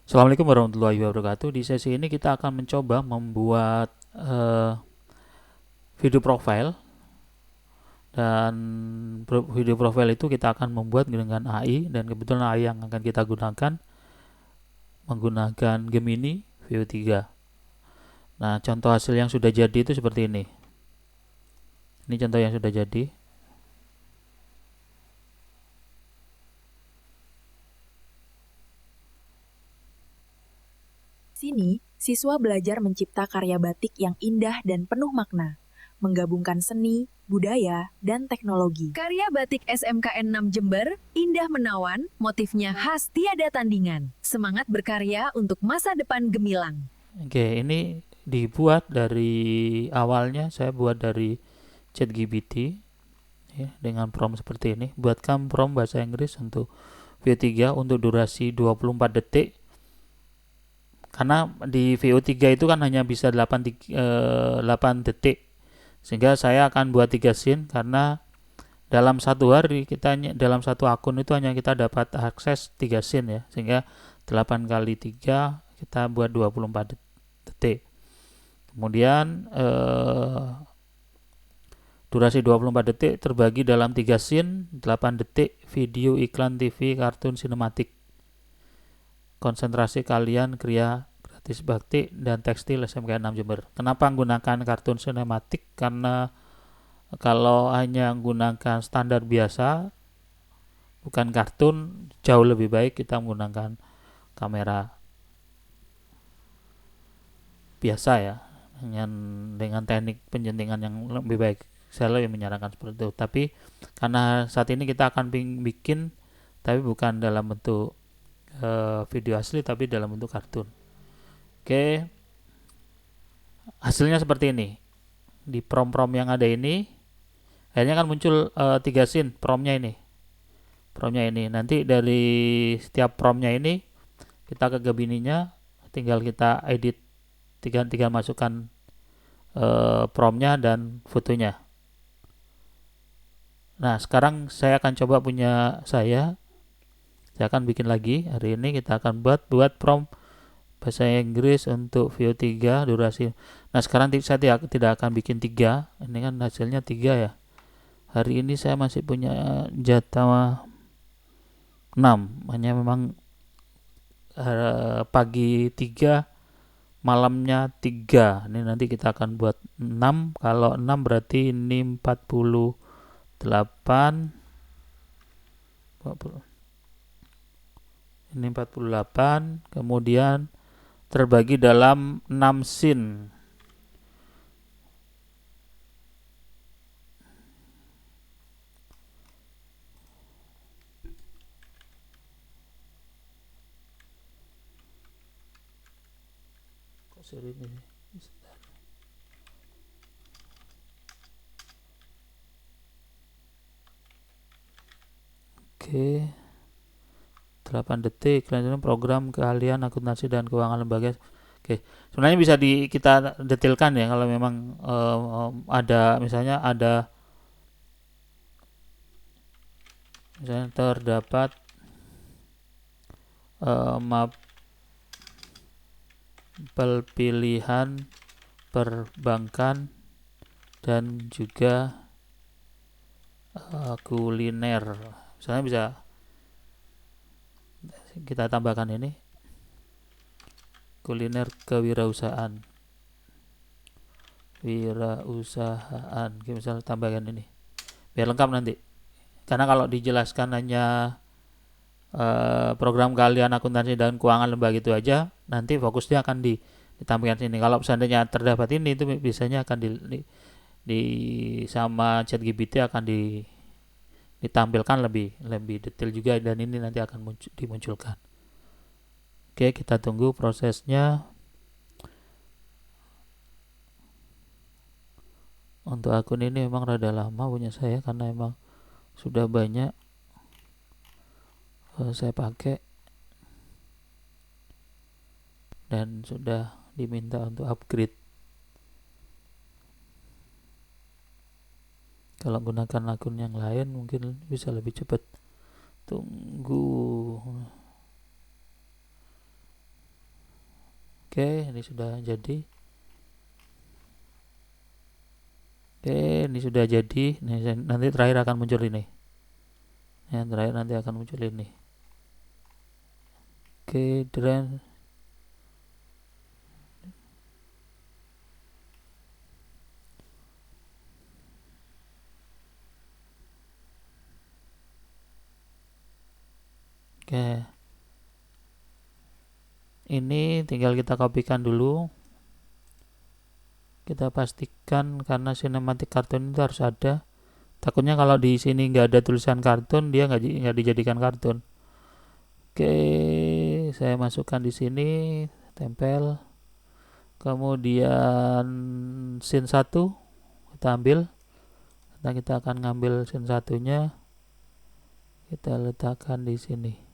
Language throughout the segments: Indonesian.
Assalamualaikum warahmatullahi wabarakatuh. Di sesi ini kita akan mencoba membuat video profile, dan video profile itu kita akan membuat dengan AI, dan kebetulan AI yang akan kita gunakan menggunakan Gemini Veo 3. Nah, contoh hasil yang sudah jadi itu seperti ini. Ini contoh yang sudah jadi. Sini, siswa belajar mencipta karya batik yang indah dan penuh makna, menggabungkan seni, budaya, dan teknologi. Karya batik SMKN 6 Jember, indah menawan, motifnya khas tiada tandingan. Semangat berkarya untuk masa depan gemilang. Oke, ini dibuat dari awalnya saya buat dari ChatGPT ya, dengan prompt seperti ini. Buatkan prompt bahasa Inggris untuk Veo 3 untuk durasi 24 detik. Karena di VO3 itu kan hanya bisa 8 detik, sehingga saya akan buat 3 scene, karena dalam satu hari dalam satu akun itu hanya kita dapat akses 3 scene ya, sehingga 8 kali 3 kita buat 24 detik. Kemudian durasi 24 detik terbagi dalam 3 scene, 8 detik video iklan TV kartun sinematik. Konsentrasi kalian kriya gratis bakti dan tekstil SMK 6 Jember. Kenapa menggunakan kartun sinematik? Karena kalau hanya menggunakan standar biasa, bukan kartun, jauh lebih baik kita menggunakan kamera biasa ya, dengan teknik penjentingan yang lebih baik. Saya lebih menyarankan seperti itu. Tapi karena saat ini kita akan bikin, tapi bukan dalam bentuk video asli, tapi dalam bentuk kartun. Oke, hasilnya seperti ini. Di prom-prom yang ada ini, akhirnya kan muncul 3 scene promnya ini. Nanti dari setiap promnya ini kita ke Gemininya, tinggal kita edit, tinggal masukkan promnya dan fotonya. Nah, sekarang saya akan coba punya saya akan bikin lagi. Hari ini kita akan buat prompt bahasa Inggris untuk Veo 3 durasi. Nah, sekarang saya tidak akan bikin 3. Ini kan hasilnya 3 ya. Hari ini saya masih punya jatah 6. Hanya memang pagi 3, malamnya 3. Ini nanti kita akan buat 6. Kalau 6 berarti ini 48. Ini 48. Kemudian terbagi dalam 6 scene. Kok seri ini? Oke. 8 detik kelanjutan program keahlian akuntansi dan keuangan lembaga. Oke, sebenarnya bisa kita detailkan ya, kalau memang ada misalnya terdapat mapel pilihan perbankan dan juga kuliner. Misalnya bisa kita tambahkan ini, kuliner kewirausahaan. Kita misalnya tambahkan ini biar lengkap nanti. Karena kalau dijelaskan hanya program keahlian akuntansi dan keuangan lembaga itu aja, nanti fokusnya akan ditampilkan sini. Kalau seandainya terdapat ini, itu biasanya akan di sama ChatGPT akan ditampilkan lebih detail juga, dan ini nanti akan dimunculkan. Oke, kita tunggu prosesnya. Untuk akun ini memang rada lama punya saya, karena memang sudah banyak saya pakai dan sudah diminta untuk upgrade. Kalau gunakan akun yang lain mungkin bisa lebih cepat. Tunggu. Oke, ini sudah jadi. Oke, ini sudah jadi. Nanti terakhir akan muncul ini. Yang terakhir nanti akan muncul ini. Oke, dan oke. Ini tinggal kita kopikan dulu. Kita pastikan karena sinematik kartun itu harus ada. Takutnya kalau di sini nggak ada tulisan kartun, dia nggak dijadikan kartun. Oke, saya masukkan di sini, tempel. Kemudian scene 1 kita ambil. Nah, kita akan ngambil scene 1-nya. Kita letakkan di sini.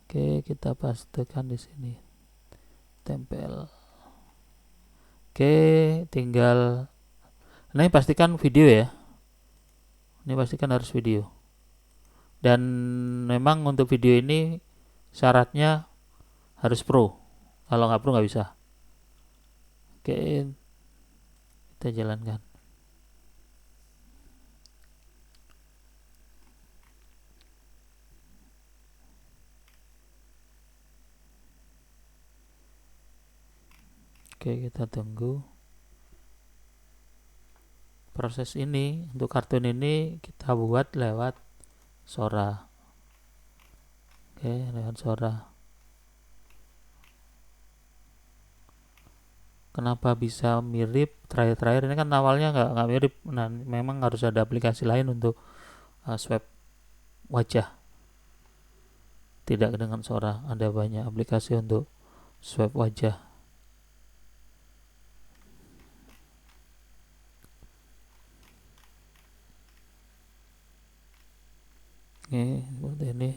Oke, kita pastekan di sini. Tempel. Oke, tinggal ini pastikan video ya. Ini pastikan harus video. Dan memang untuk video ini syaratnya harus pro. Kalau nggak pro nggak bisa. Oke, kita jalankan. Oke, kita tunggu. Proses ini untuk kartun ini kita buat lewat Sora. Oke, lewat Sora. Kenapa bisa mirip? Terakhir ini kan awalnya nggak mirip. Nah, memang harus ada aplikasi lain untuk swab wajah. Tidak dengan Sora, ada banyak aplikasi untuk swab wajah. Oke, seperti ini.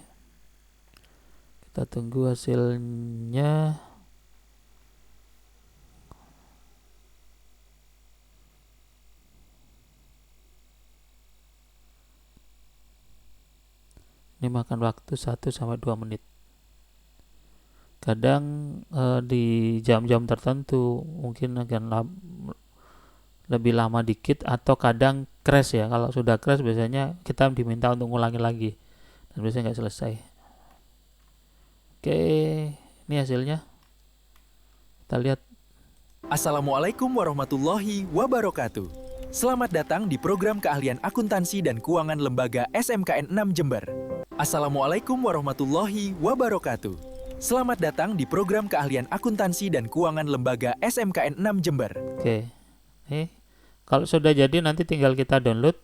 Kita tunggu hasilnya. Ini makan waktu 1-2 menit. Kadang di jam-jam tertentu mungkin akan lebih lama dikit, atau kadang crash ya. Kalau sudah crash biasanya kita diminta untuk ngulangi lagi dan biasanya nggak selesai. Oke, ini hasilnya. Kita lihat. Assalamualaikum warahmatullahi wabarakatuh. Selamat datang di program keahlian akuntansi dan keuangan lembaga SMKN 6 Jember. Assalamualaikum warahmatullahi wabarakatuh. Selamat datang di program keahlian akuntansi dan keuangan lembaga SMKN 6 Jember. Oke, kalau sudah jadi nanti tinggal kita download.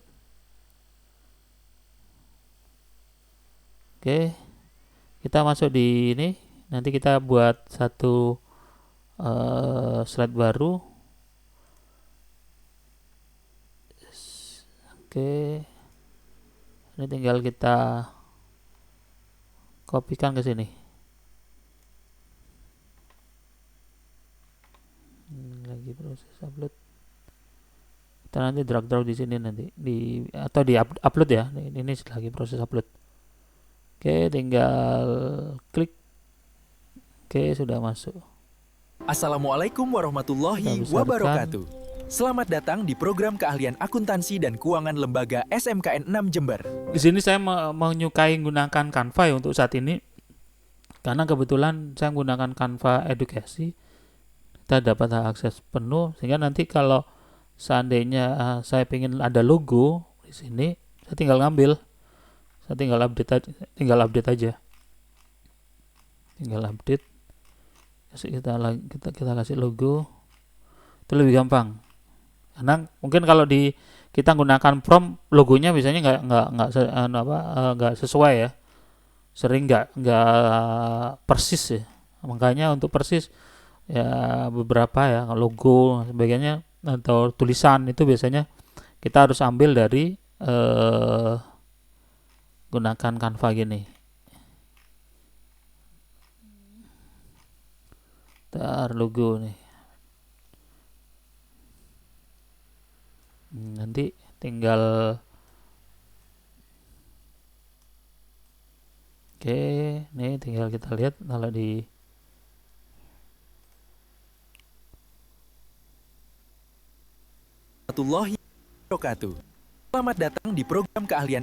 Oke, kita masuk di ini. Nanti kita buat satu slide baru. Oke, ini tinggal kita kopikan ke sini. Lagi proses upload. Kita nanti drag draw di sini nanti atau di upload ya. Ini lagi proses upload. Oke, tinggal klik. Oke, sudah masuk. Assalamualaikum warahmatullahi wabarakatuh. Selamat datang di program keahlian akuntansi dan keuangan lembaga SMKN 6 Jember. Di sini saya menyukai menggunakan Canva ya untuk saat ini, karena kebetulan saya menggunakan Canva edukasi. Kita dapat akses penuh, sehingga nanti kalau seandainya saya ingin ada logo di sini, saya tinggal ngambil, saya tinggal update aja, tinggal update. Kita kasih logo, itu lebih gampang. Karena mungkin kalau kita gunakan prompt, logonya biasanya nggak sesuai ya, sering nggak persis ya. Makanya untuk persis ya beberapa ya logo sebagainya atau tulisan itu biasanya kita harus ambil dari gunakan Canva gini. Logo nih. Nanti tinggal nih tinggal kita lihat kalau di warahmatullahi wabarakatuh. Selamat datang di program keahlian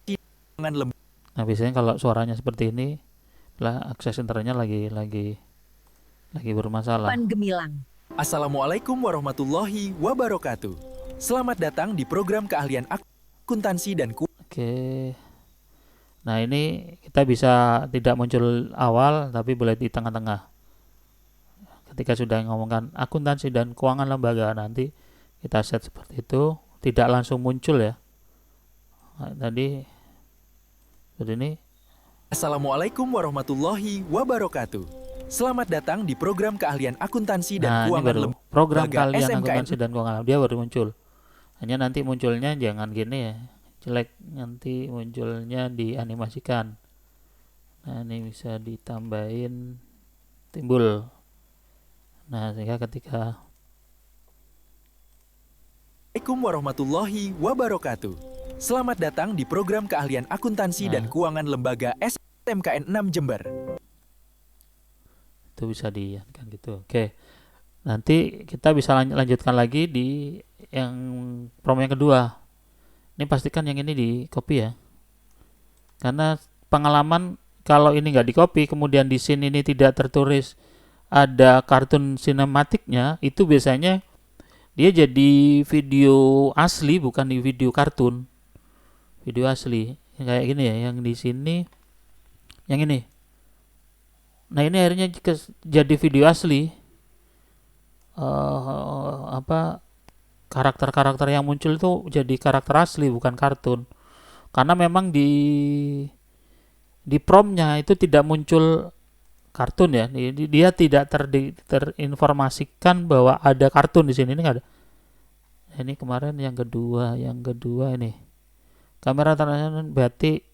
keuangan lembaga. Nah, biasanya kalau suaranya seperti ini lah akses internetnya lagi bermasalah. Pan Gemilang. Assalamualaikum warahmatullahi wabarakatuh. Selamat datang di program keahlian akuntansi dan Oke. Nah, ini kita bisa tidak muncul awal tapi boleh di tengah-tengah. Ketika sudah ngomongkan akuntansi dan keuangan lembaga, nanti kita set seperti itu, tidak langsung muncul ya. Nah, tadi seperti ini. Assalamualaikum warahmatullahi wabarakatuh. Selamat datang di program keahlian akuntansi dan Nah, ini keuangan baru program lembaga kalian SMKN. akuntansi dan keuangan dia baru muncul. Hanya nanti munculnya jangan gini ya, jelek, nanti munculnya dianimasikan. Nah, ini bisa ditambahin timbul. Nah, sehingga ketika Assalamualaikum warahmatullahi wabarakatuh. Selamat datang di program keahlian akuntansi dan keuangan lembaga SMKN 6 Jember. itu bisa kan gitu. Oke. Nanti kita bisa lanjutkan lagi di yang promo yang kedua. Ini pastikan yang ini di copy ya. Karena pengalaman kalau ini nggak di copy, kemudian di scene ini tidak tertulis ada kartun sinematiknya, itu biasanya dia jadi video asli bukan di video kartun. Video asli kayak gini ya, yang di sini yang ini. Nah, ini akhirnya jadi video asli. Karakter-karakter yang muncul itu jadi karakter asli bukan kartun. Karena memang di promnya itu tidak muncul kartun ya, dia tidak terinformasikan bahwa ada kartun di sini. Ini nggak ada. Ini kemarin yang kedua ini kamera transparan batik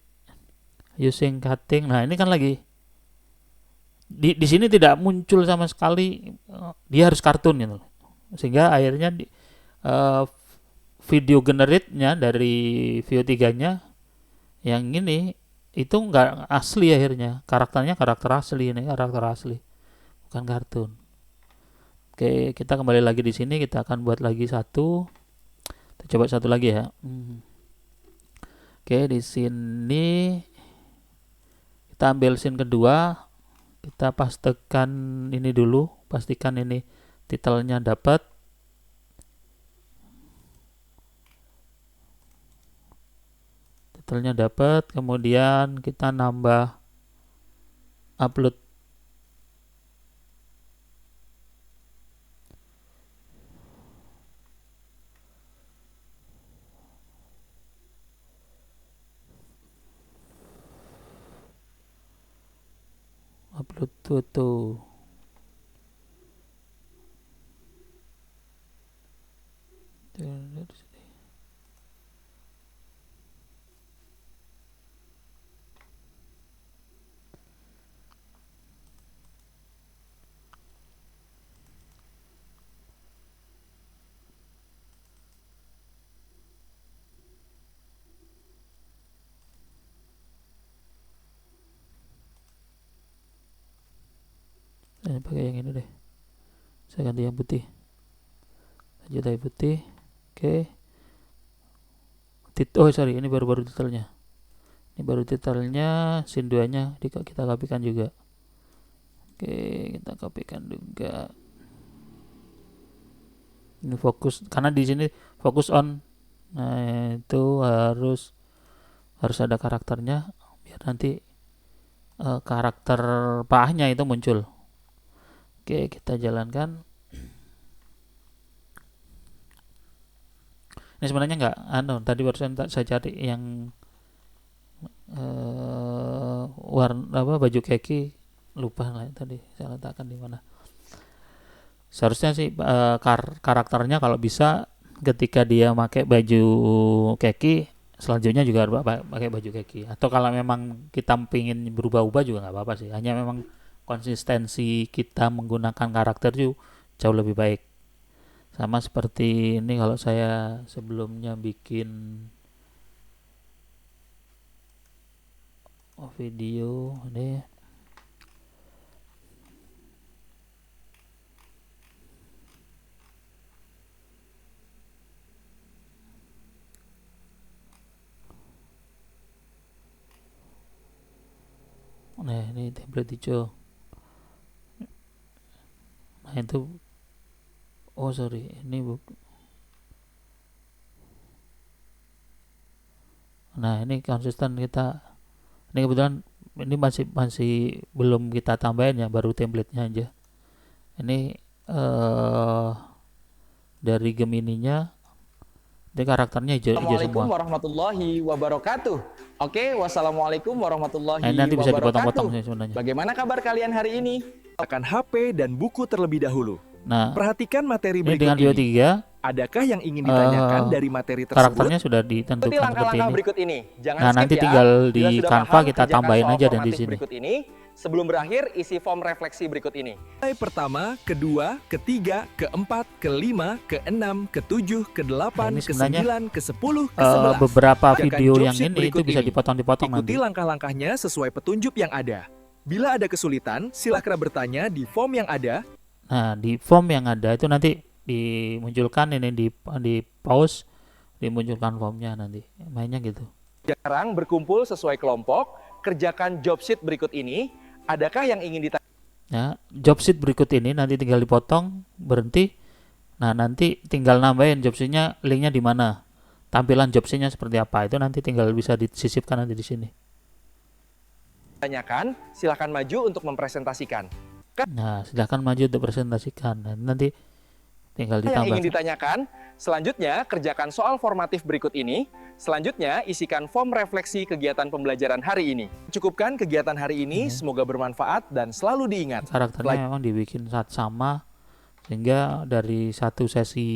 using cutting. Nah, ini kan lagi di sini tidak muncul sama sekali, dia harus kartun gitu, sehingga akhirnya video generate-nya dari VO3-nya yang ini itu nggak asli, akhirnya karakternya karakter asli, ini karakter asli bukan kartun. Oke, kita kembali lagi di sini, kita akan buat lagi satu. Kita coba satu lagi ya. Oke, di sini kita ambil scene kedua, kita pastikan ini dulu, pastikan ini titelnya dapat. Titelnya dapat, kemudian kita nambah upload foto. Pakai yang ini deh, saya ganti yang putih, saja putih. Oke. Ini baru titelnya. Ini baru titelnya, scene 2 nya kita kopikan juga. Oke, kita kopikan juga. Ini fokus, karena di sini fokus on. Nah, itu harus ada karakternya biar nanti karakter Pak-nya itu muncul. Oke, kita jalankan. Ini sebenarnya nggak tadi barusan saya cari yang warna baju kaki, lupa lah tadi saya letakkan di mana. Seharusnya sih karakternya kalau bisa ketika dia pakai baju kaki, selanjutnya juga pakai baju kaki. Atau kalau memang kita pingin berubah-ubah juga nggak apa-apa sih. Hanya memang konsistensi kita menggunakan karakter itu jauh lebih baik. Sama seperti ini kalau saya sebelumnya bikin video ini. ini template hijau. Nah itu, ini nah ini konsisten kita. Ini kebetulan ini masih belum kita tambahin ya, baru template-nya aja. Ini dari Gemini-nya, ini karakternya hijau semua. Assalamualaikum warahmatullahi wabarakatuh. Oke, wassalamualaikum warahmatullahi Nah, ini nanti bisa dipotong-potong wabarakatuh. sih sebenarnya. Bagaimana kabar kalian hari ini? Akan HP dan buku terlebih dahulu. Nah, Perhatikan materi ini berikut dengan Vio ini. 3 Adakah yang ingin ditanyakan dari materi tersebut? karakternya sudah Ikuti ditentukan seperti langkah-langkah ini. berikut ini. Jangan Nah, skip nanti ya. tinggal di Bila sudah Canva paham, kita kerjakan tambahin soal aja dan di formatif sini. berikut ini. Sebelum berakhir, isi form refleksi berikut ini. Nilai pertama, kedua, ketiga, keempat, kelima, keenam, ketujuh, kedelapan, Nah, ini sebenarnya, ke-9, ke-10, ke-11. beberapa Kerjakan video job yang sheet ini itu berikut bisa ini. dipotong-dipotong nanti. Ikuti langkah-langkahnya sesuai petunjuk yang ada. Bila ada kesulitan, silakan bertanya di form yang ada. Nah, di form yang ada itu nanti dimunculkan ini di pause, dimunculkan formnya nanti. Mainnya gitu. Jarang berkumpul sesuai kelompok. Kerjakan job sheet berikut ini. Adakah yang ingin ditanya? Ya, job sheet berikut ini nanti tinggal dipotong, berhenti. Nah, nanti tinggal nambahin job sheet-nya, linknya di mana, tampilan job sheet-nya seperti apa, itu nanti tinggal bisa disisipkan nanti di sini. Tanyakan, silakan maju untuk mempresentasikan. Nah, silahkan maju untuk presentasikan. Nah, nanti tinggal Yang ditambah. ingin ditanyakan, selanjutnya kerjakan soal formatif berikut ini. Selanjutnya, isikan form refleksi kegiatan pembelajaran hari ini. Cukupkan kegiatan hari ini, semoga bermanfaat dan selalu diingat. Karakternya memang dibikin sama, sehingga dari satu sesi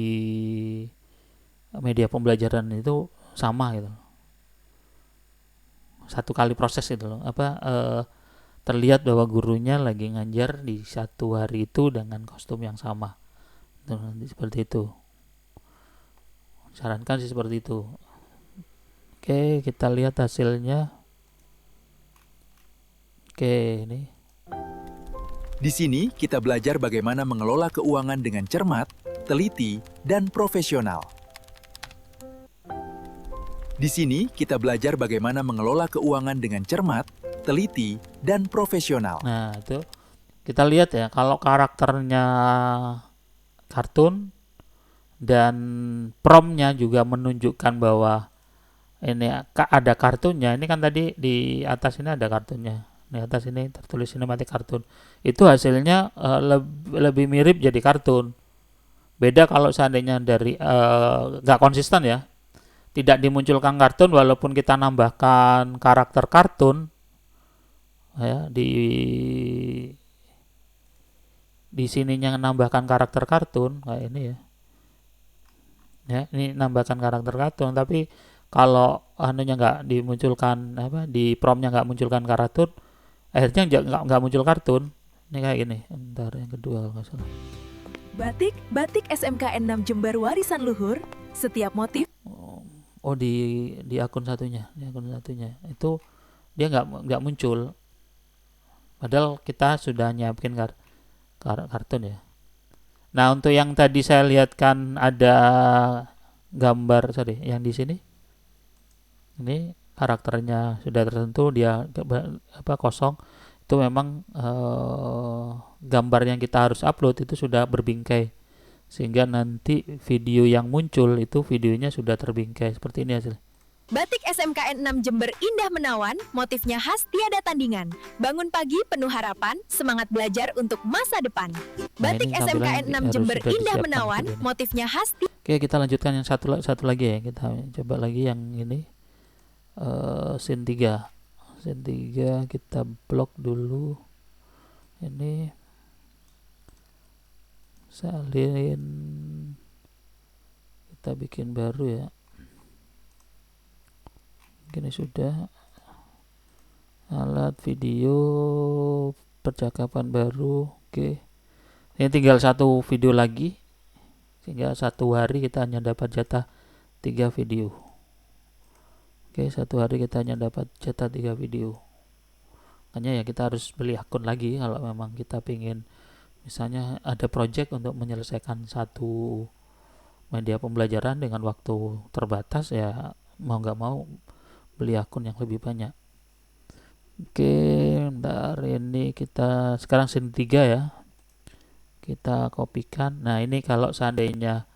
media pembelajaran itu sama gitu. Satu kali proses gitu loh. Terlihat bahwa gurunya lagi ngajar di satu hari itu dengan kostum yang sama. Nanti seperti itu. Sarankan sih seperti itu. Oke, kita lihat hasilnya. Oke, ini. Di sini kita belajar bagaimana mengelola keuangan dengan cermat, teliti, dan profesional. Di sini kita belajar bagaimana mengelola keuangan dengan cermat, teliti, dan profesional. Nah, itu kita lihat ya, kalau karakternya kartun dan promptnya juga menunjukkan bahwa ini ada kartunnya. Ini kan tadi di atas ini ada kartunnya. Di atas ini tertulis sinematik kartun. Itu hasilnya lebih mirip jadi kartun. Beda kalau seandainya dari nggak konsisten ya. Tidak dimunculkan kartun walaupun kita nambahkan karakter kartun ya, di sininya nambahkan karakter kartun kayak ini ya. Ya, ini nambahkan karakter kartun, tapi kalau anunya nggak dimunculkan di promptnya nggak munculkan kartun, akhirnya nggak muncul kartun. Ini kayak gini. Ntar yang kedua nggak salah. Batik SMKN 6 Jember warisan luhur, setiap motif. Oh, di akun satunya, itu dia nggak muncul. Padahal kita sudah nyiapin kartun ya. Nah, untuk yang tadi saya lihatkan ada gambar, yang di sini. Ini karakternya sudah tertentu, dia kosong. Itu memang gambar yang kita harus upload itu sudah berbingkai. Sehingga nanti video yang muncul itu videonya sudah terbingkai seperti ini hasilnya. Batik SMKN 6 Jember indah menawan, motifnya khas tiada tandingan. Bangun pagi penuh harapan, semangat belajar untuk masa depan. Batik ini SMKN 6 harus Jember sudah indah disiapkan menawan, seperti ini. motifnya khas. Oke, kita lanjutkan yang satu lagi ya. Kita coba lagi yang ini. Scene 3. Scene 3 kita blok dulu. Ini salin, kita bikin baru ya. Gini sudah. Alat video percakapan baru. Oke. Ini tinggal satu video lagi. Sehingga satu hari kita hanya dapat jatah 3 video. Oke, satu hari kita hanya dapat jatah 3 video. Makanya ya kita harus beli akun lagi kalau memang kita pingin, misalnya ada project untuk menyelesaikan satu media pembelajaran dengan waktu terbatas, ya mau nggak mau beli akun yang lebih banyak. Oke, bentar, ini kita sekarang sini 3 ya. Kita kopikan. Nah, ini kalau seandainya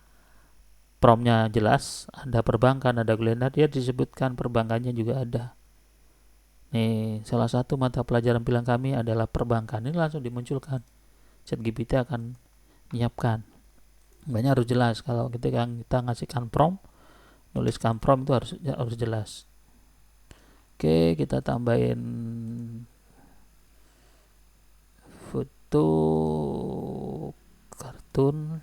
promnya jelas, ada perbankan, ada kuliner, dia disebutkan perbankannya juga ada. Nih, salah satu mata pelajaran pilihan kami adalah perbankan. Ini langsung dimunculkan. ChatGPT akan menyiapkan. Banyak harus jelas. Kalau ketika kita ngasihkan prompt, nuliskan prompt itu harus jelas. Oke, kita tambahin foto kartun.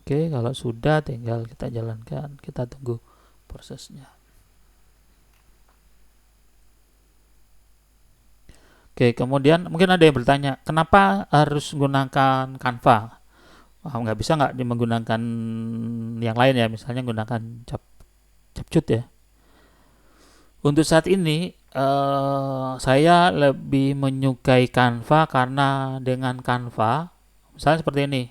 Oke, kalau sudah tinggal kita jalankan, kita tunggu prosesnya. Oke, kemudian mungkin ada yang bertanya, kenapa harus menggunakan Canva? Nggak bisa nggak menggunakan yang lain ya, misalnya menggunakan Capcut ya. Untuk saat ini saya lebih menyukai Canva karena dengan Canva, misalnya seperti ini,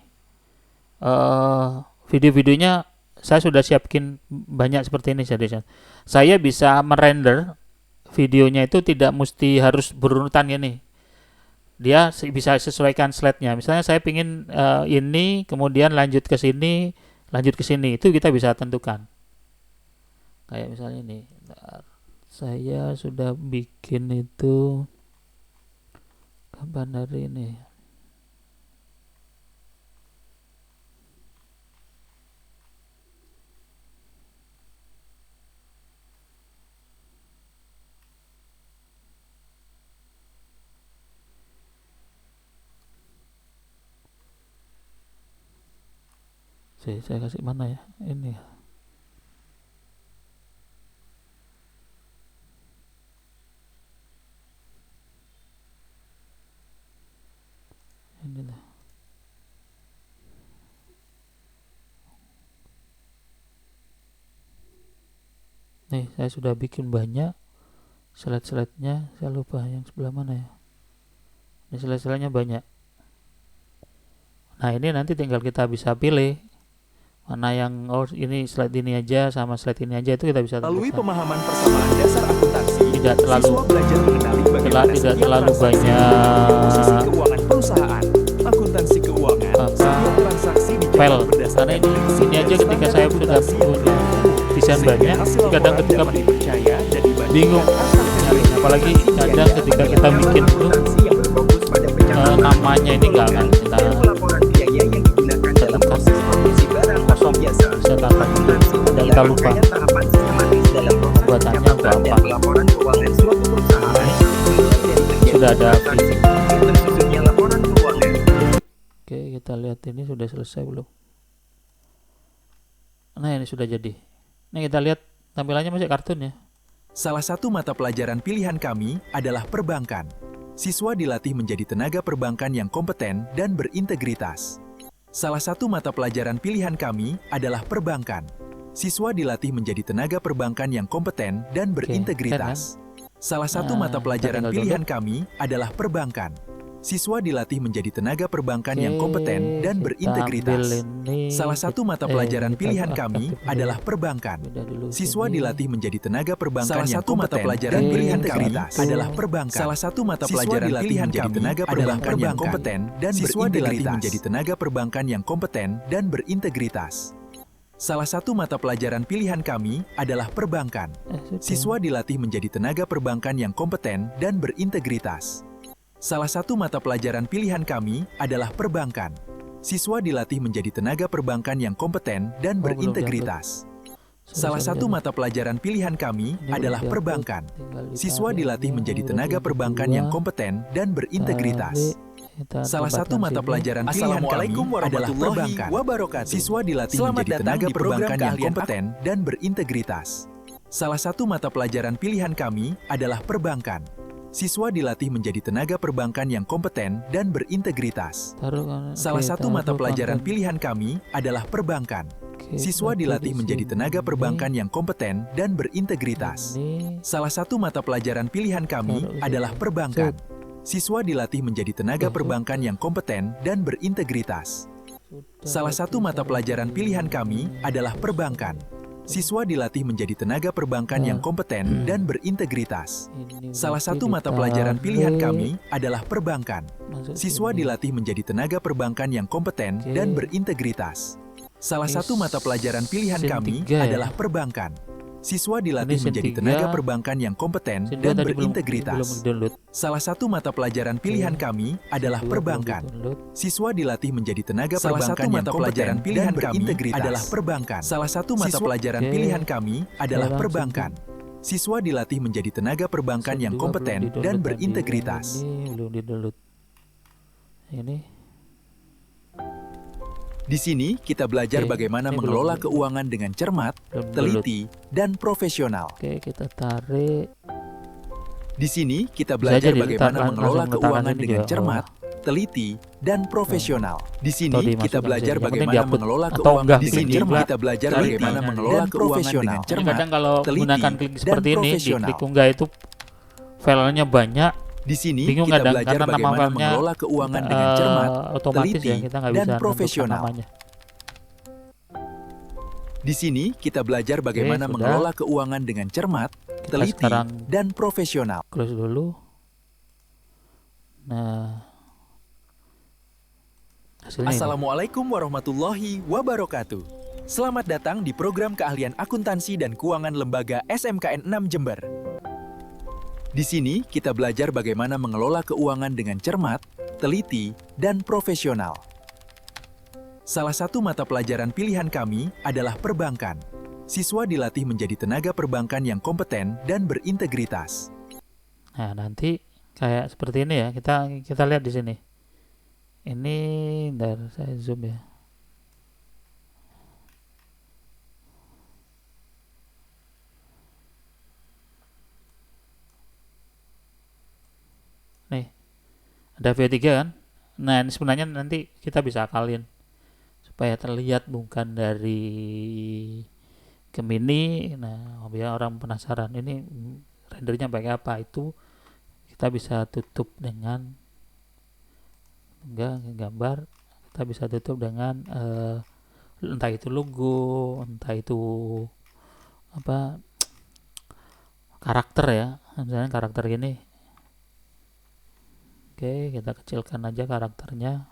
video-videonya saya sudah siapkin banyak seperti ini. Saya bisa merender videonya itu tidak mesti harus berurutan ya nih. Dia bisa sesuaikan slide-nya. Misalnya saya pingin ini, kemudian lanjut ke sini, itu kita bisa tentukan. Kayak misalnya ini. Saya sudah bikin itu kapan hari ini. Saya kasih mana ya? Ini. Ini lah. Nih, saya sudah bikin banyak slide-slide-nya. Saya lupa yang sebelah mana ya. Ini slide-slide-nya banyak. Nah, ini nanti tinggal kita bisa pilih mana yang ini slide ini aja sama slide ini aja, itu kita bisa tentukan. Melalui pemahaman persamaan dasar akuntansi, tidak terlalu siswa belajar mengenali bagaimana tidak setiap terlalu transaksi banyak sisi keuangan perusahaan, akuntansi keuangan, setiap transaksi dicatat file. Karena berdasarkan ini aja ketika saya sudah punya desain banyak, kadang ketika bingung nyari, apalagi kadang ketika kita bikin itu namanya ini nggak akan kita tetapkan kosong, bisa tambah dan kita lupa pembuatannya untuk apa. Sudah ada. Oke, kita lihat ini sudah selesai belum. Nah, ini sudah jadi. Ini kita lihat tampilannya masih kartun ya. Salah satu mata pelajaran pilihan kami adalah perbankan. Siswa dilatih menjadi tenaga perbankan yang kompeten dan berintegritas. Salah satu mata pelajaran pilihan kami adalah perbankan. Siswa dilatih menjadi tenaga perbankan yang kompeten dan berintegritas. Salah satu mata pelajaran pilihan kami adalah perbankan. Siswa dilatih menjadi tenaga perbankan yang kompeten dan berintegritas. Salah satu mata pelajaran pilihan kami adalah perbankan. Siswa dilatih menjadi tenaga perbankan yang kompeten dan berintegritas. Adalah perbankan. Salah satu mata pelajaran pilihan kami tenaga perbankan yang kompeten dan siswa dilatih menjadi tenaga perbankan yang kompeten dan berintegritas. Salah satu mata pelajaran pilihan kami adalah perbankan. Siswa dilatih menjadi tenaga perbankan yang kompeten dan berintegritas. Salah satu mata pelajaran pilihan kami adalah perbankan. Siswa dilatih menjadi tenaga perbankan yang kompeten dan berintegritas. Salah satu mata pelajaran pilihan kami adalah perbankan. Siswa dilatih menjadi tenaga perbankan yang kompeten dan berintegritas. Salah satu mata pelajaran pilihan kami adalah perbankan. Siswa dilatih menjadi tenaga perbankan yang kompeten dan berintegritas. Salah satu mata pelajaran pilihan kami adalah perbankan. Siswa dilatih menjadi tenaga perbankan yang kompeten dan berintegritas. Salah satu mata pelajaran pilihan kami adalah perbankan. Siswa dilatih menjadi tenaga perbankan yang kompeten dan berintegritas. Salah satu mata pelajaran pilihan kami adalah perbankan. Siswa dilatih menjadi tenaga perbankan yang kompeten dan berintegritas. Salah satu mata pelajaran pilihan kami adalah perbankan. Siswa dilatih menjadi tenaga perbankan yang kompeten dan berintegritas. Salah satu mata pelajaran pilihan kami adalah perbankan. Siswa dilatih menjadi tenaga perbankan yang kompeten dan berintegritas. Salah satu mata pelajaran pilihan kami adalah perbankan. Siswa dilatih menjadi tenaga perbankan yang kompeten dan berintegritas. Salah satu mata pelajaran pilihan kami adalah perbankan. Siswa dilatih menjadi tenaga perbankan yang kompeten dan berintegritas. Adalah perbankan. Salah satu mata pelajaran pilihan kami adalah perbankan. Siswa dilatih menjadi tenaga perbankan yang kompeten dan berintegritas. Belum di-download. Ini Di sini kita belajar bagaimana mengelola keuangan dengan cermat, teliti, dan profesional. Oke, kita tarik. Di sini kita belajar bagaimana mengelola keuangan dengan cermat, teliti, dan profesional. Di sini kita belajar bagaimana mengelola keuangan. Di sini kita belajar bagaimana mengelola keuangan dengan cermat, Kadang kalau menggunakan klik teliti, dan seperti ini, di profesional. klik unggah itu filenya banyak. Di sini Bingung kita kadang, belajar karena nama bagaimana filenya, mengelola keuangan dengan cermat, otomatis teliti, ya kita nggak dan bisa nentukan profesional. namanya. Di sini kita belajar bagaimana sudah. mengelola keuangan dengan cermat, Kita teliti, sekarang dan profesional. close dulu. Nah, hasilnya ini. Assalamualaikum warahmatullahi wabarakatuh. Selamat datang di program keahlian akuntansi dan keuangan lembaga SMKN 6 Jember. Di sini kita belajar bagaimana mengelola keuangan dengan cermat, teliti, dan profesional. Salah satu mata pelajaran pilihan kami adalah perbankan. Siswa dilatih menjadi tenaga perbankan yang kompeten dan berintegritas. Nah, nanti kayak seperti ini ya. Kita lihat di sini. Ini bentar saya zoom ya. Nih, ada V3 kan? Nah, ini sebenarnya nanti kita bisa akalin supaya terlihat bukan dari Gemini. Nah, biar orang penasaran ini rendernya pakai apa, itu kita bisa tutup dengan gambar. Kita bisa tutup dengan entah itu logo, entah itu apa karakter ya, misalnya karakter ini. Oke, kita kecilkan aja karakternya.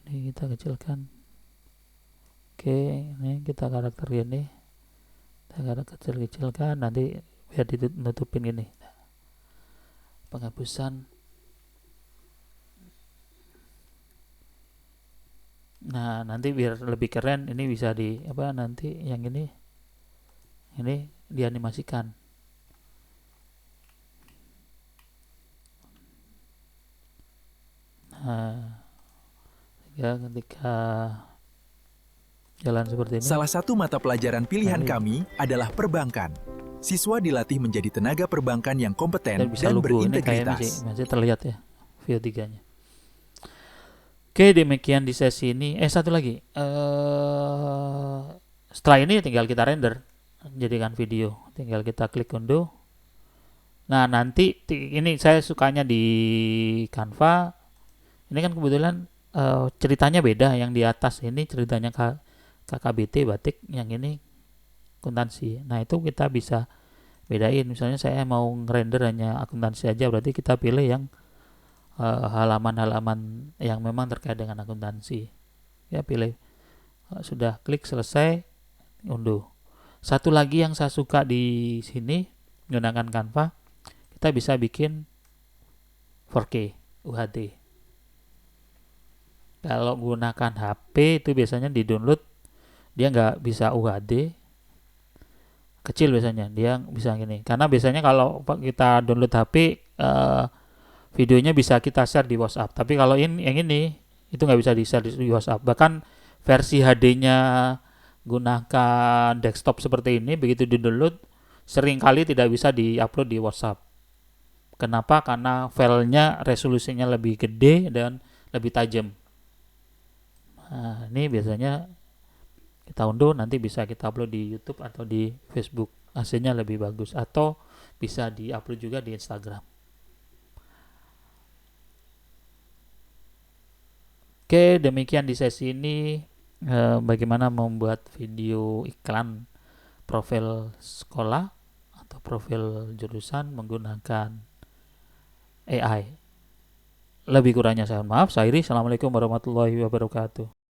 Ini kita kecilkan. Oke, ini kita karakter ini. Kita kecilkan nanti biar ditutupin ini. Penghapusan. Nah, nanti biar lebih keren ini bisa di apa nanti yang ini dianimasikan. Nah, ya ketika jalan seperti ini. Salah satu mata pelajaran pilihan kami adalah perbankan. Siswa dilatih menjadi tenaga perbankan yang kompeten bisa dan logo. Ini kayaknya berintegritas. masih terlihat ya view 3-nya. Oke, demikian di sesi ini. Satu lagi. Setelah ini tinggal kita render jadikan video. Tinggal kita klik undo. Nah, nanti ini saya sukanya di Canva. Ini kan kebetulan ceritanya beda. Yang di atas ini ceritanya KKBT batik, yang ini akuntansi. Nah, itu kita bisa bedain. Misalnya saya mau ngerender hanya akuntansi aja, berarti kita pilih yang halaman-halaman yang memang terkait dengan akuntansi. Ya, pilih. Sudah klik selesai, unduh. Satu lagi yang saya suka di sini menggunakan Canva, kita bisa bikin 4K UHD. Kalau menggunakan HP itu biasanya di-download dia nggak bisa UHD, kecil biasanya, dia bisa gini. Karena biasanya kalau kita download HP, videonya bisa kita share di WhatsApp. Tapi kalau yang ini itu nggak bisa di-share di WhatsApp. Bahkan versi HD-nya gunakan desktop seperti ini, begitu di-download seringkali tidak bisa di-upload di WhatsApp. Kenapa? Karena filenya resolusinya lebih gede dan lebih tajam. Nah, ini biasanya kita unduh, nanti bisa kita upload di YouTube atau di Facebook. Hasilnya lebih bagus, atau bisa di-upload juga di Instagram. Oke, demikian di sesi ini. bagaimana membuat video iklan profil sekolah atau profil jurusan menggunakan AI. Lebih kurangnya saya maaf. Saya Iri. Assalamualaikum warahmatullahi wabarakatuh.